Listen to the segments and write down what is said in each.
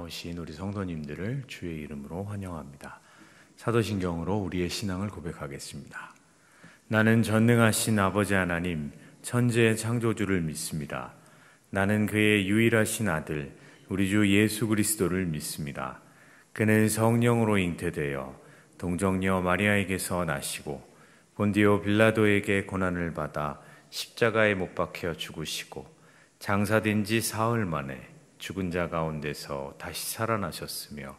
나오신 우리 성도님들을 주의 이름으로 환영합니다. 사도신경으로 우리의 신앙을 고백하겠습니다. 나는 전능하신 아버지 하나님, 천지의 창조주를 믿습니다. 나는 그의 유일하신 아들, 우리 주 예수 그리스도를 믿습니다. 그는 성령으로 잉태되어 동정녀 마리아에게서 나시고 본디오 빌라도에게 고난을 받아 십자가에 못 박혀 죽으시고 장사된 지 사흘 만에 죽은 자 가운데서 다시 살아나셨으며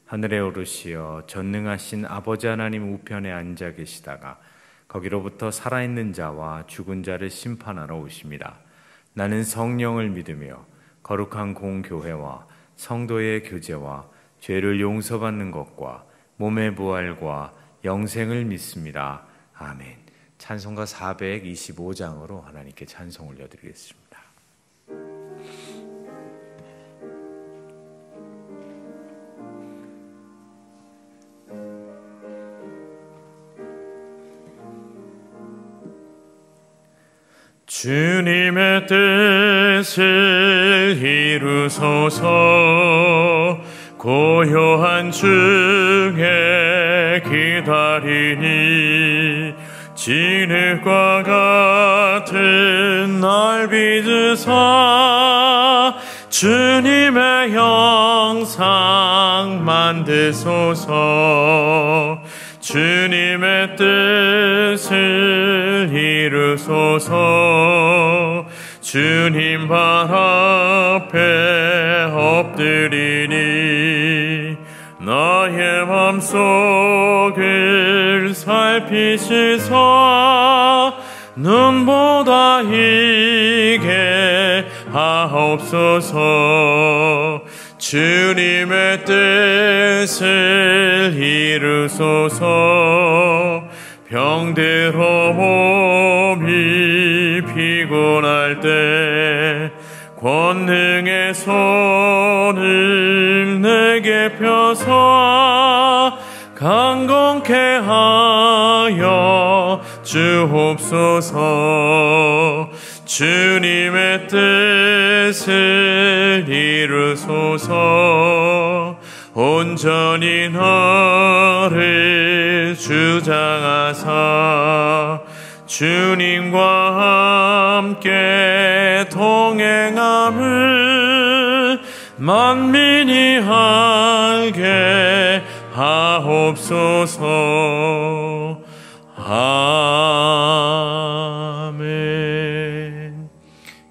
하늘에 오르시어 전능하신 아버지 하나님 우편에 앉아 계시다가 거기로부터 살아있는 자와 죽은 자를 심판하러 오십니다. 나는 성령을 믿으며 거룩한 공교회와 성도의 교제와 죄를 용서받는 것과 몸의 부활과 영생을 믿습니다. 아멘. 찬송가 425장으로 하나님께 찬송 올려드리겠습니다. 주님의 뜻을 이루소서. 고요한 중에 기다리니 진흙과 같은 날 빚으사 주님의 형상 만드소서. 주님의 뜻을 이루소서. 주님 발 앞에 엎드리니 나의 맘속을 살피시사 눈보다 이게 하옵소서. 주님의 뜻을 이루소서. 병들어 몸이 피곤할 때 권능의 손을 내게 펴서 강건케 하여 주옵소서. 주님의 뜻을 이루소서. 온전히 나를 주장하사 주님과 함께 동행함을 만민이 알게 하옵소서. 아멘.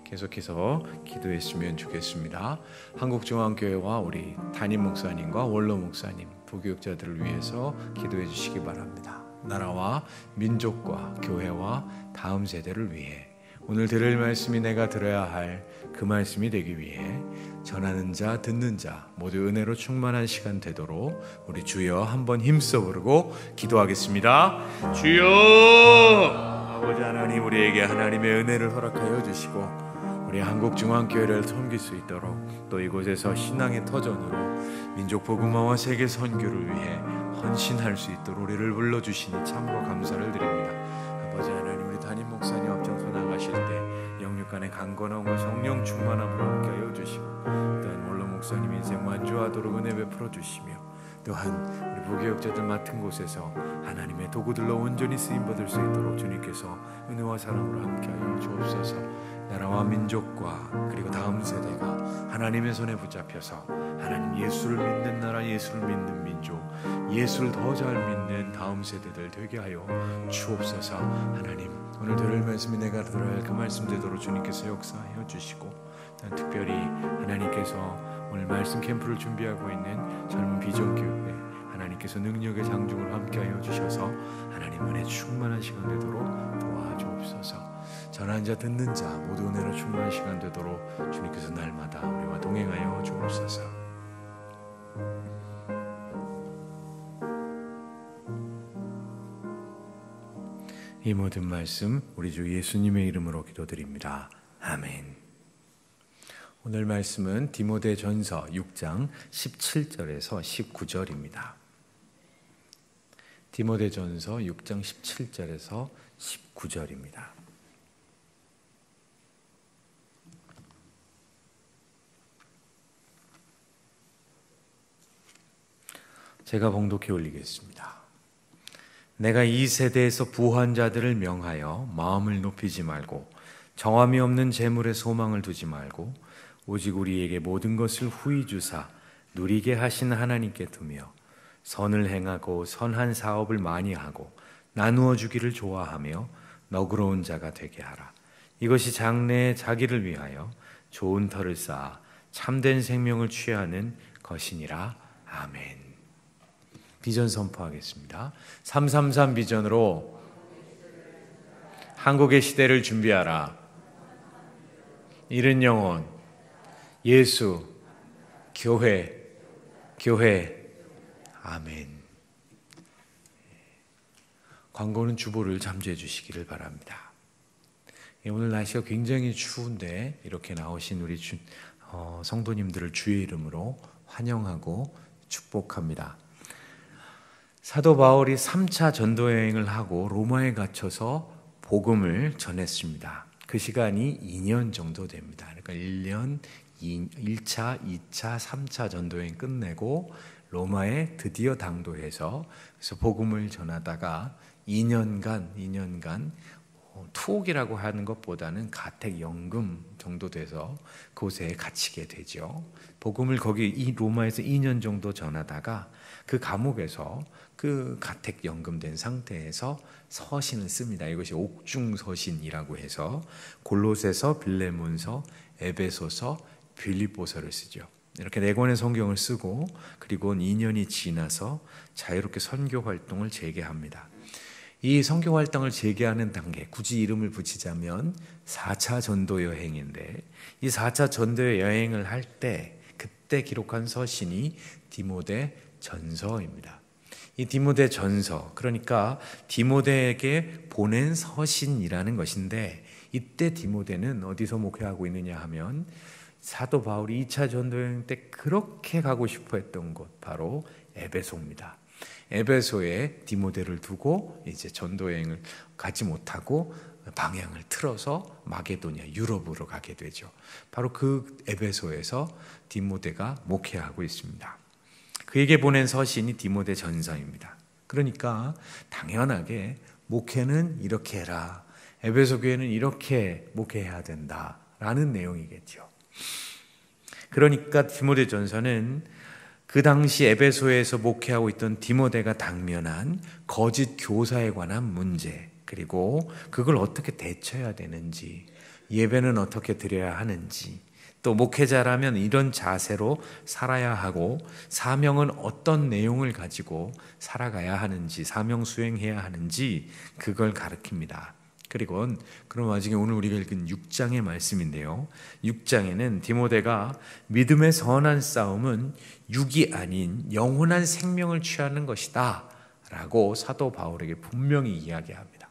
계속해서 기도했으면 좋겠습니다. 한국중앙교회와 우리 담임 목사님과 원로 목사님, 부교육자들을 위해서 기도해 주시기 바랍니다. 나라와 민족과 교회와 다음 세대를 위해 오늘 들을 말씀이 내가 들어야 할 그 말씀이 되기 위해 전하는 자 듣는 자 모두 은혜로 충만한 시간 되도록 우리 주여 한번 힘써 부르고 기도하겠습니다. 주여! 아버지 하나님, 우리에게 하나님의 은혜를 허락하여 주시고 우리 한국중앙교회를 섬길 수 있도록 또 이곳에서 신앙의 터전으로 민족 복음화와 세계 선교를 위해 헌신할 수 있도록 우리를 불러주시니 참으로 감사를 드립니다. 아버지 하나님, 우리 담임 목사님 앞장서 나가실 때 영육간의 강건함과 성령 충만함으로 함께하여 주시고 또한 원로 목사님 인생 완주하도록 은혜 베풀어 주시며 또한 우리 부교육자들 맡은 곳에서 하나님의 도구들로 온전히 쓰임받을 수 있도록 주님께서 은혜와 사랑으로 함께하여 주옵소서. 나라와 민족과 그리고 다음 세대가 하나님의 손에 붙잡혀서 하나님 예수를 믿는 나라, 예수를 믿는 민족, 예수를 더 잘 믿는 다음 세대들 되게 하여 주옵소서. 하나님, 오늘 들을 말씀이 내가 들어야 할 그 말씀 되도록 주님께서 역사하여 주시고 특별히 하나님께서 오늘 말씀 캠프를 준비하고 있는 젊은 비전교회 하나님께서 능력의 장중을 함께하여 주셔서 하나님 은혜 충만한 시간 되도록 도와주옵소서. 전하는 자 듣는 자 모두 은혜로 충만한 시간 되도록 주님께서 날마다 우리와 동행하여 주옵소서. 이 모든 말씀 우리 주 예수님의 이름으로 기도드립니다. 아멘. 오늘 말씀은 디모데전서 6장 17절에서 19절입니다. 디모데전서 6장 17절에서 19절입니다. 제가 봉독해 올리겠습니다. 내가 이 세대에서 부한 자들을 명하여 마음을 높이지 말고 정함이 없는 재물에 소망을 두지 말고 오직 우리에게 모든 것을 후히 주사 누리게 하신 하나님께 두며 선을 행하고 선한 사업을 많이 하고 나누어 주기를 좋아하며 너그러운 자가 되게 하라. 이것이 장래에 자기를 위하여 좋은 터를 쌓아 참된 생명을 취하는 것이니라. 아멘. 비전 선포하겠습니다. 333 비전으로 한국의 시대를 준비하라. 이른 영혼, 예수, 교회. 아멘. 광고는 주보를 잠재해 주시기를 바랍니다. 오늘 날씨가 굉장히 추운데 이렇게 나오신 우리 성도님들을 주의 이름으로 환영하고 축복합니다. 사도 바울이 3차 전도 여행을 하고 로마에 갇혀서 복음을 전했습니다. 그 시간이 2년 정도 됩니다. 그러니까 1년, 1차, 2차, 3차 전도 여행 끝내고 로마에 드디어 당도해서 그래서 복음을 전하다가 2년간 투옥이라고 하는 것보다는 가택연금 정도 돼서 그곳에 갇히게 되죠. 복음을 거기 로마에서 2년 정도 전하다가 그 감옥에서 그 가택연금 된 상태에서 서신을 씁니다. 이것이 옥중서신이라고 해서 골로새서, 빌레몬서, 에베소서, 빌립보서를 쓰죠. 이렇게 4권의 성경을 쓰고 그리고 2년이 지나서 자유롭게 선교 활동을 재개합니다. 이 선교 활동을 재개하는 단계, 굳이 이름을 붙이자면 4차 전도 여행인데 이 4차 전도 여행을 할 때 그때 기록한 서신이 디모데 전서입니다. 이 디모데 전서, 그러니까 디모데에게 보낸 서신이라는 것인데 이때 디모데는 어디서 목회하고 있느냐 하면 사도 바울이 2차 전도 여행 때 그렇게 가고 싶어 했던 곳 바로 에베소입니다. 에베소에 디모데를 두고 이제 전도 여행을 가지 못하고 방향을 틀어서 마게도냐 유럽으로 가게 되죠. 바로 그 에베소에서 디모데가 목회하고 있습니다. 그에게 보낸 서신이 디모데 전서입니다. 그러니까 당연하게 목회는 이렇게 해라. 에베소 교회는 이렇게 목회해야 된다라는 내용이겠죠. 그러니까 디모데 전서는 그 당시 에베소에서 목회하고 있던 디모데가 당면한 거짓 교사에 관한 문제, 그리고 그걸 어떻게 대처해야 되는지, 예배는 어떻게 드려야 하는지, 또 목회자라면 이런 자세로 살아야 하고 사명은 어떤 내용을 가지고 살아가야 하는지, 사명 수행해야 하는지 그걸 가르칩니다. 그리고 그럼 나중에 오늘 우리가 읽은 6장의 말씀인데요. 6장에는 디모데가 믿음의 선한 싸움은 육이 아닌 영원한 생명을 취하는 것이다 라고 사도 바울에게 분명히 이야기합니다.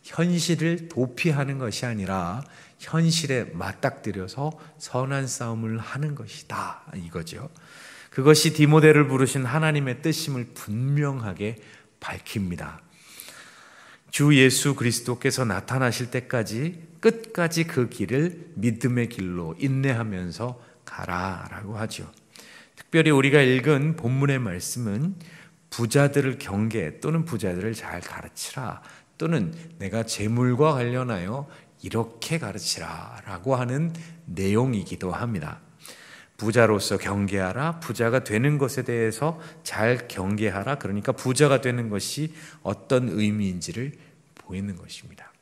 현실을 도피하는 것이 아니라 현실에 맞닥뜨려서 선한 싸움을 하는 것이다 이거죠. 그것이 디모데를 부르신 하나님의 뜻임을 분명하게 밝힙니다. 주 예수 그리스도께서 나타나실 때까지 끝까지 그 길을 믿음의 길로 인내하면서 가라라고 하죠. 특별히 우리가 읽은 본문의 말씀은 부자들을 경계 또는 부자들을 잘 가르치라 또는 내가 재물과 관련하여 이렇게 가르치라 라고 하는 내용이기도 합니다. 부자로서 경계하라, 부자가 되는 것에 대해서 잘 경계하라. 그러니까 부자가 되는 것이 어떤 의미인지를 보이는 것입니다.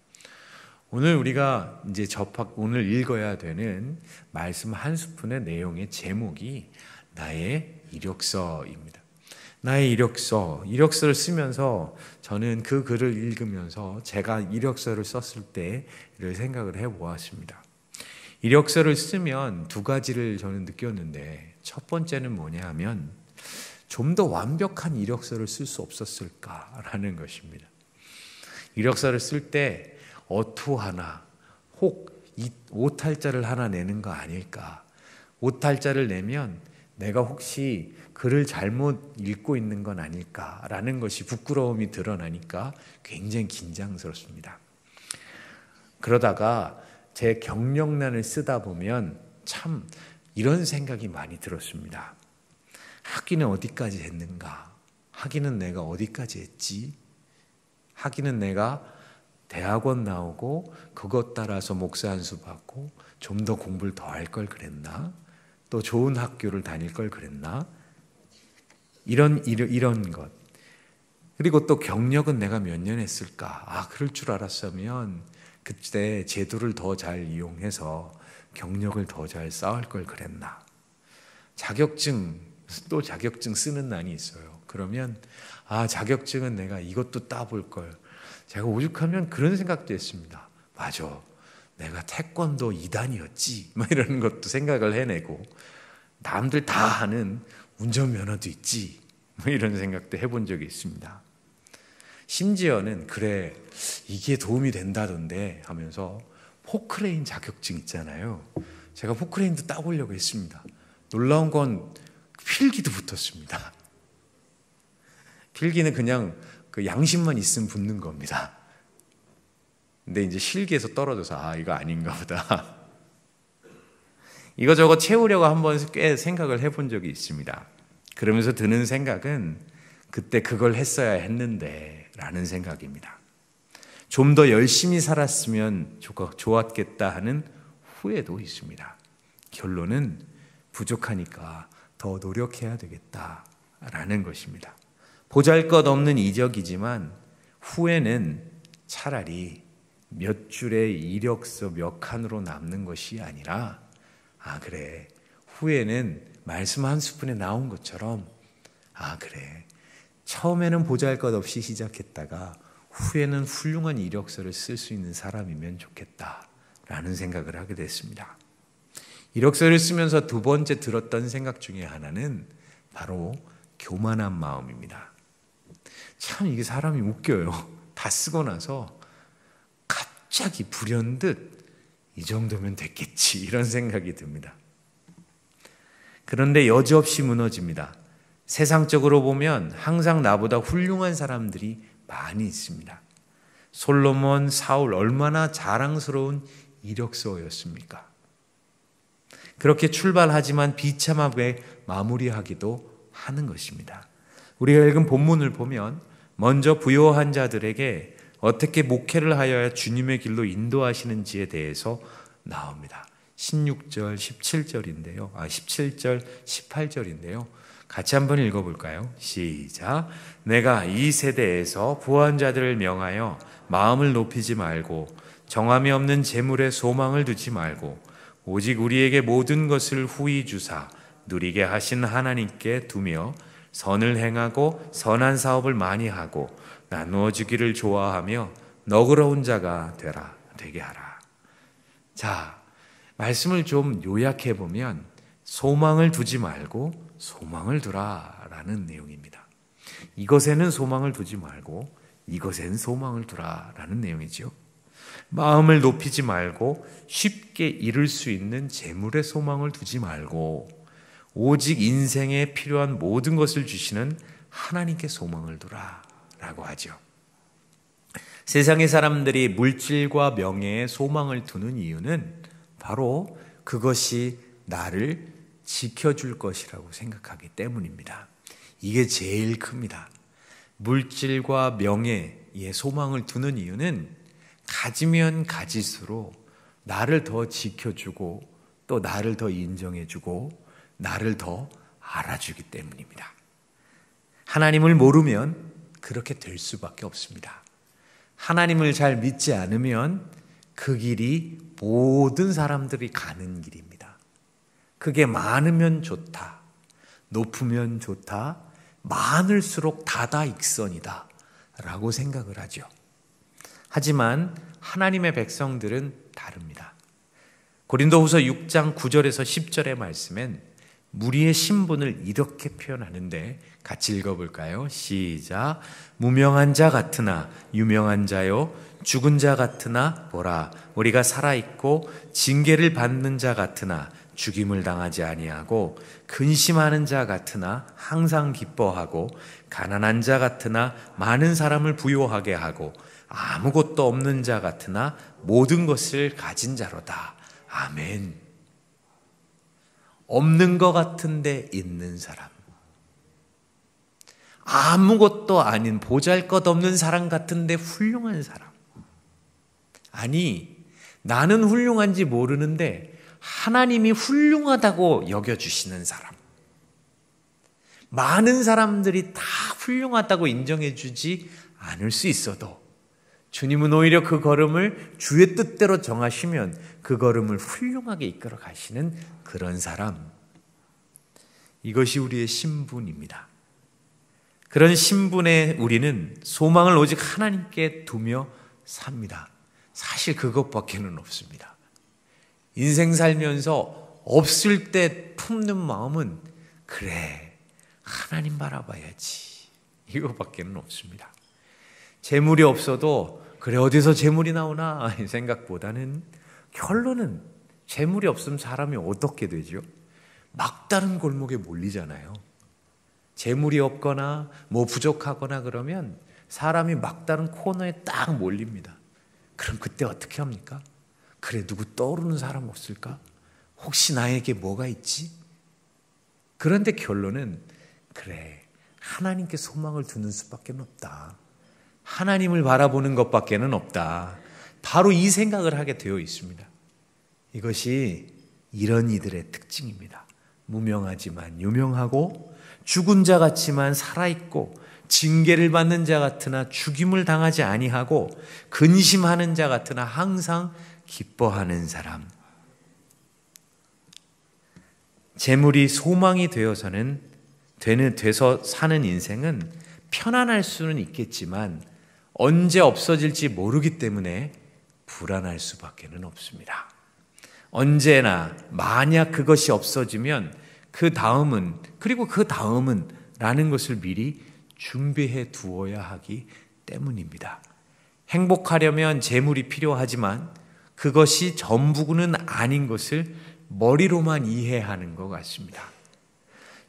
오늘 우리가 이제 오늘 읽어야 되는 말씀 한 스푼의 내용의 제목이 나의 이력서입니다. 나의 이력서를 쓰면서 저는 그 글을 읽으면서 제가 이력서를 썼을 때를 생각을 해보았습니다. 이력서를 쓰면 두 가지를 저는 느꼈는데 첫 번째는 뭐냐 하면 좀 더 완벽한 이력서를 쓸 수 없었을까라는 것입니다. 이력서를 쓸 때 어투 하나 혹 오탈자를 하나 내는 거 아닐까. 오탈자를 내면 내가 혹시 글을 잘못 읽고 있는 건 아닐까라는 것이 부끄러움이 드러나니까 굉장히 긴장스럽습니다. 그러다가 제 경력란을 쓰다 보면 참 이런 생각이 많이 들었습니다. 학위는 어디까지 했는가? 하기는 내가 어디까지 했지? 하기는 내가 대학원 나오고 그것 따라서 목사 안수 받고 좀 더 공부를 더 할 걸 그랬나? 또 좋은 학교를 다닐 걸 그랬나? 이런 것. 그리고 또 경력은 내가 몇 년 했을까? 그럴 줄 알았으면 그때 제도를 더 잘 이용해서 경력을 더 잘 쌓을 걸 그랬나? 자격증 쓰는 난이 있어요. 그러면 자격증은 내가 이것도 따볼 걸. 제가 오죽하면 그런 생각도 했습니다. 맞아, 내가 태권도 2단이었지 이런 것도 생각을 해내고, 남들 다 하는 운전면허도 있지 이런 생각도 해본 적이 있습니다. 심지어는 그래, 이게 도움이 된다던데 하면서 포크레인 자격증 있잖아요. 제가 포크레인도 따보려고 했습니다. 놀라운 건 필기도 붙었습니다. 필기는 그냥 그 양심만 있으면 붙는 겁니다. 근데 이제 실기에서 떨어져서 이거 아닌가 보다. 이거저거 채우려고 한번 꽤 생각을 해본 적이 있습니다. 그러면서 드는 생각은 그때 그걸 했어야 했는데 라는 생각입니다. 좀 더 열심히 살았으면 좋았겠다 하는 후회도 있습니다. 결론은 부족하니까 더 노력해야 되겠다라는 것입니다. 보잘것없는 이적이지만 후회는 차라리 몇 줄의 이력서 몇 칸으로 남는 것이 아니라 그래, 후회는 말씀 한 스푼에 나온 것처럼 그래, 처음에는 보잘것없이 시작했다가 후에는 훌륭한 이력서를 쓸 수 있는 사람이면 좋겠다라는 생각을 하게 됐습니다. 이력서를 쓰면서 두 번째 들었던 생각 중에 하나는 바로 교만한 마음입니다. 참 이게 사람이 웃겨요. 다 쓰고 나서 갑자기 불현듯 이 정도면 됐겠지 이런 생각이 듭니다. 그런데 여지없이 무너집니다. 세상적으로 보면 항상 나보다 훌륭한 사람들이 많이 있습니다. 솔로몬, 사울 얼마나 자랑스러운 이력서였습니까? 그렇게 출발하지만 비참하게 마무리하기도 하는 것입니다. 우리가 읽은 본문을 보면 먼저 부요한 자들에게 어떻게 목회를 하여야 주님의 길로 인도하시는지에 대해서 나옵니다. 16절, 17절인데요. 17절, 18절인데요. 같이 한번 읽어볼까요? 시작. 내가 이 세대에서 부한 자들을 명하여 마음을 높이지 말고 정함이 없는 재물에 소망을 두지 말고 오직 우리에게 모든 것을 후히 주사 누리게 하신 하나님께 두며 선을 행하고 선한 사업을 많이 하고 나누어 주기를 좋아하며 너그러운 자가 되게 하라. 자, 말씀을 좀 요약해 보면 소망을 두지 말고 소망을 두라라는 내용입니다. 이것에는 소망을 두지 말고 이것에는 소망을 두라라는 내용이죠. 마음을 높이지 말고 쉽게 잃을 수 있는 재물에 소망을 두지 말고 오직 인생에 필요한 모든 것을 주시는 하나님께 소망을 두라라고 하죠. 세상의 사람들이 물질과 명예에 소망을 두는 이유는 바로 그것이 나를 지켜줄 것이라고 생각하기 때문입니다. 이게 제일 큽니다. 물질과 명예에 소망을 두는 이유는 가지면 가질수록 나를 더 지켜주고 또 나를 더 인정해주고 나를 더 알아주기 때문입니다. 하나님을 모르면 그렇게 될 수밖에 없습니다. 하나님을 잘 믿지 않으면 그 길이 모든 사람들이 가는 길입니다. 그게 많으면 좋다, 높으면 좋다, 많을수록 다다익선이다 라고 생각을 하죠. 하지만 하나님의 백성들은 다릅니다. 고린도후서 6장 9절에서 10절의 말씀엔 무리의 신분을 이렇게 표현하는데 같이 읽어볼까요? 시작. 무명한 자 같으나 유명한 자요 죽은 자 같으나 보라 우리가 살아있고 징계를 받는 자 같으나 죽임을 당하지 아니하고 근심하는 자 같으나 항상 기뻐하고 가난한 자 같으나 많은 사람을 부요하게 하고 아무것도 없는 자 같으나 모든 것을 가진 자로다. 아멘. 없는 것 같은데 있는 사람, 아무것도 아닌 보잘것없는 사람 같은데 훌륭한 사람. 아니, 나는 훌륭한지 모르는데 하나님이 훌륭하다고 여겨주시는 사람. 많은 사람들이 다 훌륭하다고 인정해 주지 않을 수 있어도 주님은 오히려 그 걸음을 주의 뜻대로 정하시면 그 걸음을 훌륭하게 이끌어 가시는 그런 사람. 이것이 우리의 신분입니다. 그런 신분에 우리는 소망을 오직 하나님께 두며 삽니다. 사실 그것밖에는 없습니다. 인생 살면서 없을 때 품는 마음은 그래, 하나님 바라봐야지. 이거밖에는 없습니다. 재물이 없어도 그래, 어디서 재물이 나오나 생각보다는 결론은 재물이 없으면 사람이 어떻게 되죠? 막다른 골목에 몰리잖아요. 재물이 없거나 뭐 부족하거나 그러면 사람이 막다른 코너에 딱 몰립니다. 그럼 그때 어떻게 합니까? 그래, 누구 떠오르는 사람 없을까? 혹시 나에게 뭐가 있지? 그런데 결론은 그래, 하나님께 소망을 두는 수밖에 없다. 하나님을 바라보는 것밖에는 없다. 바로 이 생각을 하게 되어 있습니다. 이것이 이런 이들의 특징입니다. 무명하지만 유명하고 죽은 자 같지만 살아있고 징계를 받는 자 같으나 죽임을 당하지 아니하고 근심하는 자 같으나 항상 기뻐하는 사람. 재물이 소망이 돼서 사는 인생은 편안할 수는 있겠지만 언제 없어질지 모르기 때문에 불안할 수밖에는 없습니다. 언제나 만약 그것이 없어지면 그 다음은 라는 것을 미리 준비해 두어야 하기 때문입니다. 행복하려면 재물이 필요하지만 그것이 전부는 아닌 것을 머리로만 이해하는 것 같습니다.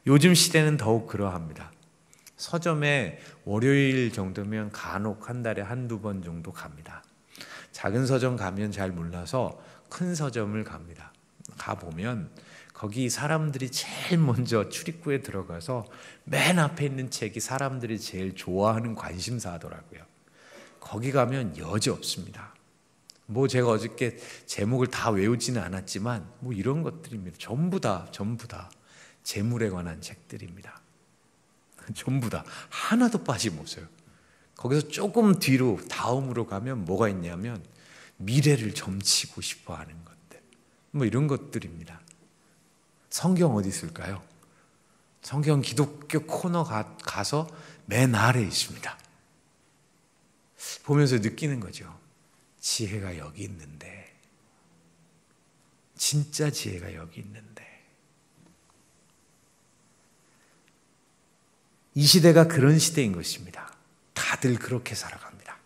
요즘 시대는 더욱 그러합니다. 서점에 월요일 정도면 간혹 한 달에 한두 번 정도 갑니다. 작은 서점 가면 잘 몰라서 큰 서점을 갑니다. 가보면 거기 사람들이 제일 먼저 출입구에 들어가서 맨 앞에 있는 책이 사람들이 제일 좋아하는 관심사더라고요. 거기 가면 여지 없습니다. 뭐 제가 어저께 제목을 다 외우지는 않았지만 뭐 이런 것들입니다. 전부 다 재물에 관한 책들입니다. 전부 다 하나도 빠짐없어요. 거기서 조금 뒤로 다음으로 가면 뭐가 있냐면 미래를 점치고 싶어하는 것들, 뭐 이런 것들입니다. 성경 어디 있을까요? 성경 기독교 코너 가서 맨 아래에 있습니다. 보면서 느끼는 거죠. 지혜가 여기 있는데, 진짜 지혜가 여기 있는데. 이 시대가 그런 시대인 것입니다. 다들 그렇게 살아갑니다.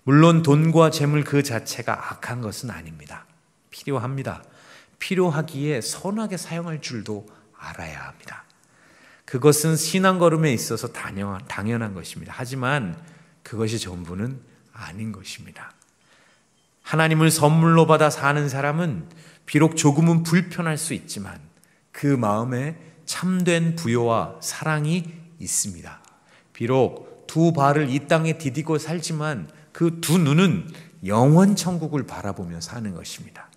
물론 돈과 재물 그 자체가 악한 것은 아닙니다. 필요합니다. 필요하기에 선하게 사용할 줄도 알아야 합니다. 그것은 신앙 걸음에 있어서 당연한 것입니다. 하지만 그것이 전부는 아닌 것입니다. 하나님을 선물로 받아 사는 사람은 비록 조금은 불편할 수 있지만 그 마음에 참된 부요와 사랑이 있습니다. 비록 두 발을 이 땅에 디디고 살지만 그 두 눈은 영원 천국을 바라보며 사는 것입니다.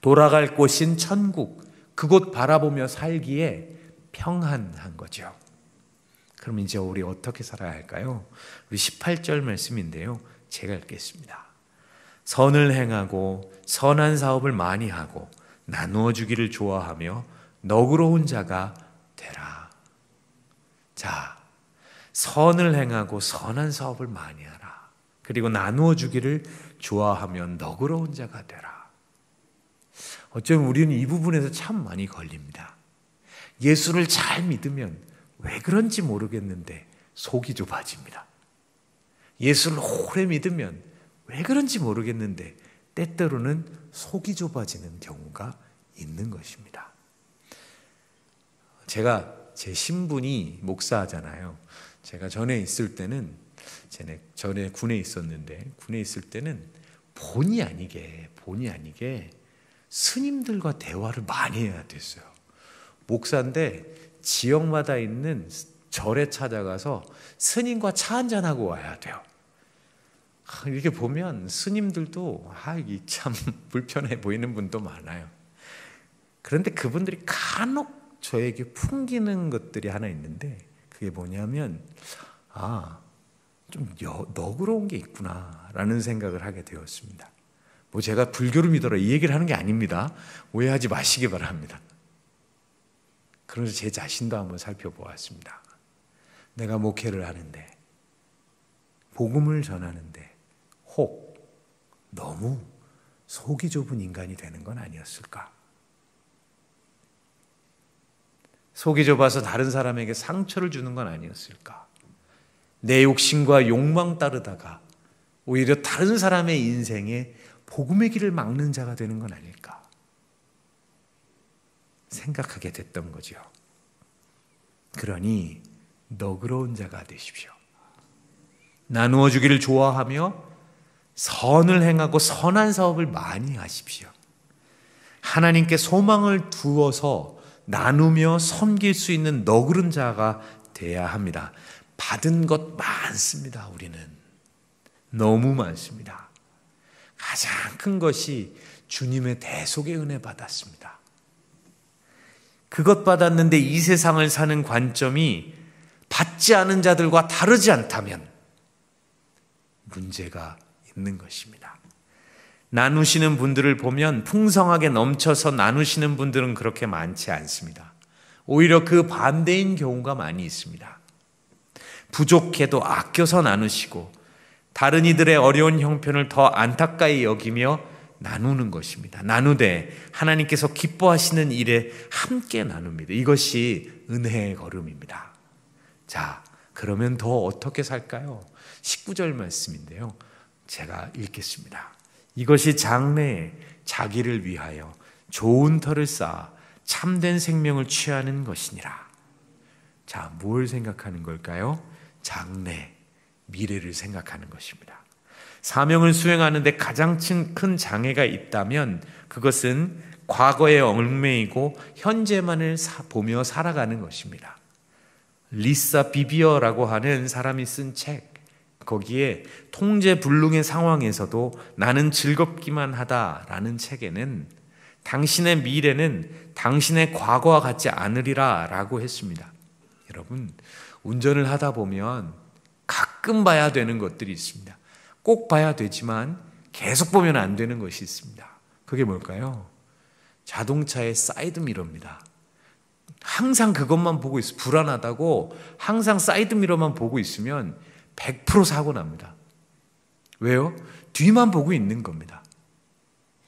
돌아갈 곳인 천국, 그곳 바라보며 살기에 평안한 거죠. 그럼 이제 우리 어떻게 살아야 할까요? 우리 18절 말씀인데요. 제가 읽겠습니다. 선을 행하고 선한 사업을 많이 하고 나누어 주기를 좋아하며 너그러운 자가 되라. 자, 선을 행하고 선한 사업을 많이 하라. 그리고 나누어 주기를 좋아하며 너그러운 자가 되라. 어쩌면 우리는 이 부분에서 참 많이 걸립니다. 예수를 잘 믿으면 왜 그런지 모르겠는데 속이 좁아집니다. 예수를 오래 믿으면 왜 그런지 모르겠는데 때때로는 속이 좁아지는 경우가 있는 것입니다. 제가 제 신분이 목사잖아요. 제가 전에 군에 있었는데 군에 있을 때는 본의 아니게 스님들과 대화를 많이 해야 됐어요. 목사인데 지역마다 있는 절에 찾아가서 스님과 차 한잔하고 와야 돼요. 이렇게 보면 스님들도 이 참 불편해 보이는 분도 많아요. 그런데 그분들이 간혹 저에게 풍기는 것들이 하나 있는데, 그게 뭐냐면 좀 너그러운 게 있구나 라는 생각을 하게 되었습니다. 뭐 제가 불교를 믿어라 이 얘기를 하는 게 아닙니다. 오해하지 마시기 바랍니다. 그래서 제 자신도 한번 살펴보았습니다. 내가 목회를 하는데, 복음을 전하는데 혹 너무 속이 좁은 인간이 되는 건 아니었을까? 속이 좁아서 다른 사람에게 상처를 주는 건 아니었을까? 내 욕심과 욕망 따르다가 오히려 다른 사람의 인생에 복음의 길을 막는 자가 되는 건 아닐까 생각하게 됐던 거죠. 그러니 너그러운 자가 되십시오. 나누어 주기를 좋아하며 선을 행하고 선한 사업을 많이 하십시오. 하나님께 소망을 두어서 나누며 섬길 수 있는 너그러운 자가 돼야 합니다. 받은 것 많습니다. 우리는 너무 많습니다. 가장 큰 것이 주님의 대속의 은혜 받았습니다. 그것 받았는데 이 세상을 사는 관점이 받지 않은 자들과 다르지 않다면 문제가 있는 것입니다. 나누시는 분들을 보면 풍성하게 넘쳐서 나누시는 분들은 그렇게 많지 않습니다. 오히려 그 반대인 경우가 많이 있습니다. 부족해도 아껴서 나누시고 다른 이들의 어려운 형편을 더 안타까이 여기며 나누는 것입니다. 나누되 하나님께서 기뻐하시는 일에 함께 나눕니다. 이것이 은혜의 걸음입니다. 자, 그러면 더 어떻게 살까요? 19절 말씀인데요. 제가 읽겠습니다. 이것이 장래에 자기를 위하여 좋은 터를 쌓아 참된 생명을 취하는 것이니라. 자, 뭘 생각하는 걸까요? 장래, 미래를 생각하는 것입니다. 사명을 수행하는 데 가장 큰 장애가 있다면 그것은 과거에 얽매이고 현재만을 보며 살아가는 것입니다. 리사 비비어라고 하는 사람이 쓴 책, 거기에 통제불능의 상황에서도 나는 즐겁기만 하다라는 책에는 당신의 미래는 당신의 과거와 같지 않으리라 라고 했습니다. 여러분, 운전을 하다 보면 가끔 봐야 되는 것들이 있습니다. 꼭 봐야 되지만 계속 보면 안 되는 것이 있습니다. 그게 뭘까요? 자동차의 사이드미러입니다. 항상 그것만 보고 있어. 불안하다고 항상 사이드미러만 보고 있으면 100% 사고 납니다. 왜요? 뒤만 보고 있는 겁니다.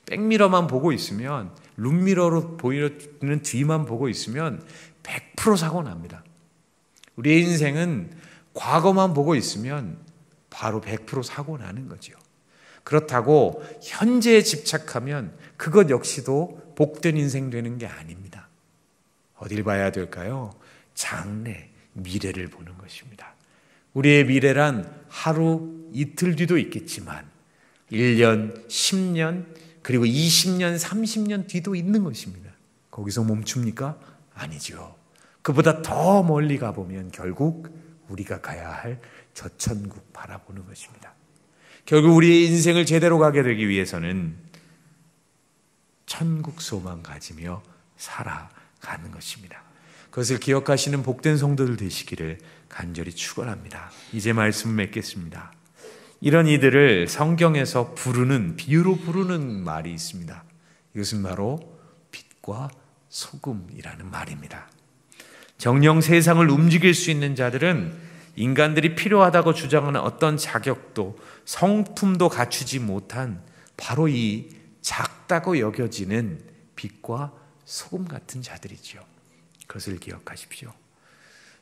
백미러만 보고 있으면, 룸미러로 보이는 뒤만 보고 있으면 100% 사고 납니다. 우리의 인생은 과거만 보고 있으면 바로 100% 사고 나는 거죠. 그렇다고 현재에 집착하면 그것 역시도 복된 인생 되는 게 아닙니다. 어딜 봐야 될까요? 장래, 미래를 보는 것입니다. 우리의 미래란 하루, 이틀 뒤도 있겠지만 1년, 10년, 그리고 20년, 30년 뒤도 있는 것입니다. 거기서 멈춥니까? 아니죠. 그보다 더 멀리 가보면 결국 우리가 가야 할 저 천국 바라보는 것입니다. 결국 우리의 인생을 제대로 가게 되기 위해서는 천국 소망 가지며 살아가는 것입니다. 그것을 기억하시는 복된 성도들 되시기를 간절히 축원합니다. 이제 말씀 맺겠습니다. 이런 이들을 성경에서 부르는, 비유로 부르는 말이 있습니다. 이것은 바로 빛과 소금이라는 말입니다. 정녕 세상을 움직일 수 있는 자들은 인간들이 필요하다고 주장하는 어떤 자격도 성품도 갖추지 못한 바로 이 작다고 여겨지는 빛과 소금 같은 자들이죠. 그것을 기억하십시오.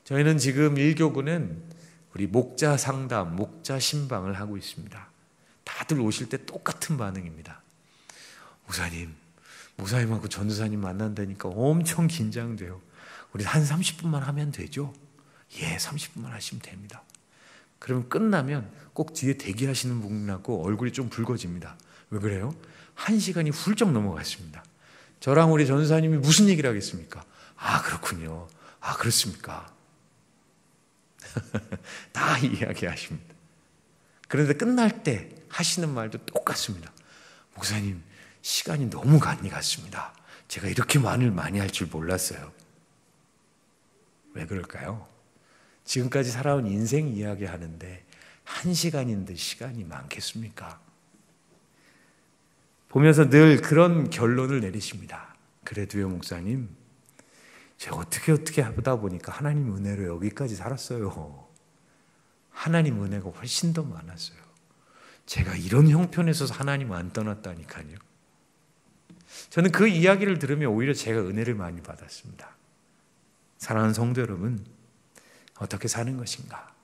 저희는 지금 일교구는 우리 목자 상담, 목자 신방을 하고 있습니다. 다들 오실 때 똑같은 반응입니다. 목사님하고 전도사님 만난다니까 엄청 긴장돼요. 우리 한 30분만 하면 되죠? 예, 30분만 하시면 됩니다. 그러면 끝나면 꼭 뒤에 대기하시는 분하고 얼굴이 좀 붉어집니다. 왜 그래요? 1시간이 훌쩍 넘어갔습니다. 저랑 우리 전도사님이 무슨 얘기를 하겠습니까? 아, 그렇군요. 아, 그렇습니까? 다 이야기하십니다. 그런데 끝날 때 하시는 말도 똑같습니다. 목사님, 시간이 너무 많이 갔습니다. 제가 이렇게 말을 많이 할 줄 몰랐어요. 왜 그럴까요? 지금까지 살아온 인생 이야기 하는데 1시간인데 시간이 많겠습니까? 보면서 늘 그런 결론을 내리십니다. 그래도요, 목사님, 제가 어떻게 하다 보니까 하나님 은혜로 여기까지 살았어요. 하나님 은혜가 훨씬 더 많았어요. 제가 이런 형편에서 하나님 안 떠났다니까요. 저는 그 이야기를 들으면 오히려 제가 은혜를 많이 받았습니다. 사랑하는 성도 여러분, 어떻게 사는 것인가?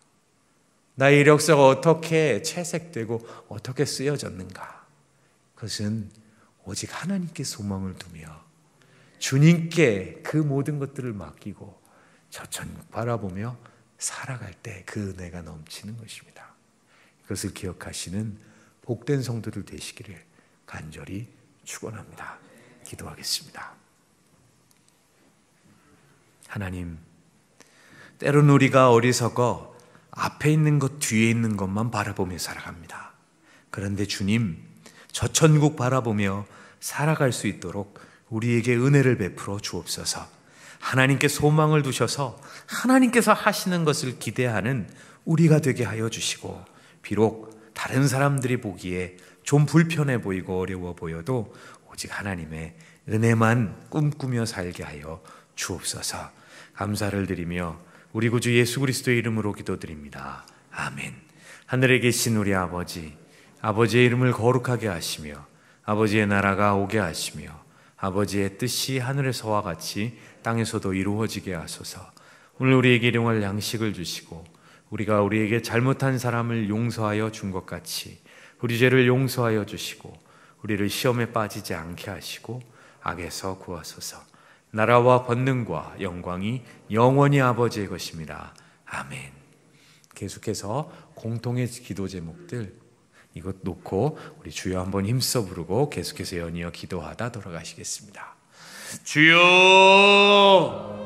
나의 이력서가 어떻게 채색되고 어떻게 쓰여졌는가? 그것은 오직 하나님께 소망을 두며 주님께 그 모든 것들을 맡기고 저천국 바라보며 살아갈 때 그 은혜가 넘치는 것입니다. 그것을 기억하시는 복된 성도들 되시기를 간절히 축원합니다. 기도하겠습니다. 하나님, 때로는 우리가 어리석어 앞에 있는 것, 뒤에 있는 것만 바라보며 살아갑니다. 그런데 주님, 저 천국 바라보며 살아갈 수 있도록 우리에게 은혜를 베풀어 주옵소서. 하나님께 소망을 두셔서 하나님께서 하시는 것을 기대하는 우리가 되게 하여 주시고, 비록 다른 사람들이 보기에 좀 불편해 보이고 어려워 보여도 오직 하나님의 은혜만 꿈꾸며 살게 하여 주옵소서. 감사를 드리며 우리 구주 예수 그리스도의 이름으로 기도드립니다. 아멘. 하늘에 계신 우리 아버지, 아버지의 이름을 거룩하게 하시며 아버지의 나라가 오게 하시며 아버지의 뜻이 하늘에서와 같이 땅에서도 이루어지게 하소서. 오늘 우리에게 일용할 양식을 주시고 우리가 우리에게 잘못한 사람을 용서하여 준 것 같이 우리 죄를 용서하여 주시고 우리를 시험에 빠지지 않게 하시고 악에서 구하소서. 나라와 권능과 영광이 영원히 아버지의 것입니다. 아멘. 계속해서 공통의 기도 제목들 이것 놓고 우리 주여 한번 힘써 부르고 계속해서 연이어 기도하다 돌아가시겠습니다. 주여